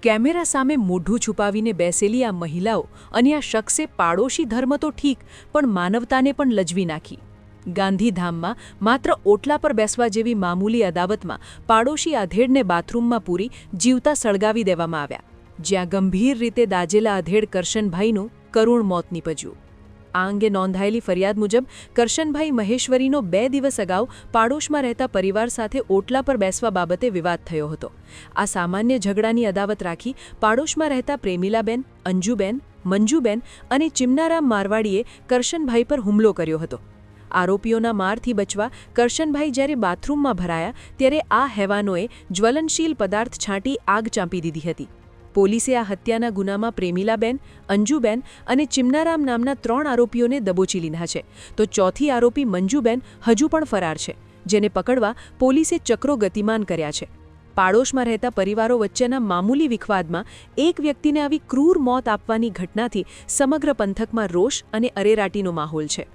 Camera સામે મોઢું છુપાવીને બેસેલી આ મહિલાઓ અને આ શખ્સે પાડોશી ધર્મ તો ઠીક પણ માનવતાને પણ લજવી નાખી. ગાંધીધામમાં માત્ર ઓટલા પર બેસવા જેવી મામૂલી અદાવતમાં પાડોશી આધેડને બાથરૂમમાં પૂરી જીવતા સળગાવી દેવામાં આવ્યા, જ્યાં ગંભીર રીતે દાઝેલા આધેડ કરશનભાઈનું કરુણ મોત નીપજ્યું. આ અંગે નોંધાયેલી ફરિયાદ મુજબ કરશનભાઈ મહેશ્વરીનો 2 દિવસ અગાઉ પાડોશમાં રહેતા પરિવાર સાથે ઓટલા પર બેસવા બાબતે વિવાદ થયો હતો. આ સામાન્ય ઝઘડાની અદાવત રાખી પાડોશમાં રહેતા પ્રેમીલાબેન, અંજુબેન, મંજુબેન અને ચિમનારામ મારવાડીએ કરશનભાઈ પર હુમલો કર્યો હતો. આરોપીઓના મારથી બચવા કરશનભાઈ જ્યારે બાથરૂમમાં ભરાયા ત્યારે આ હેવાનોએ જ્વલનશીલ પદાર્થ છાંટી આગ ચાંપી દીધી હતી. પોલીસે આ હત્યાના ગુનામાં પ્રેમીલાબેન, અંજુબેન અને ચિમનારામ નામના 3 આરોપીઓને દબોચી લીધા છે, તો ચોથી આરોપી મંજુબેન હજુ પણ ફરાર છે, જેને પકડવા પોલીસે ચક્રો ગતિમાન કર્યા છે. પાડોશમાં રહેતા પરિવારો વચ્ચેના મામૂલી વિખવાદમાં એક વ્યક્તિને આવી ક્રૂર મોત આપવાની ઘટનાથી સમગ્ર પંથકમાં રોષ અને અરેરાટીનો માહોલ છે.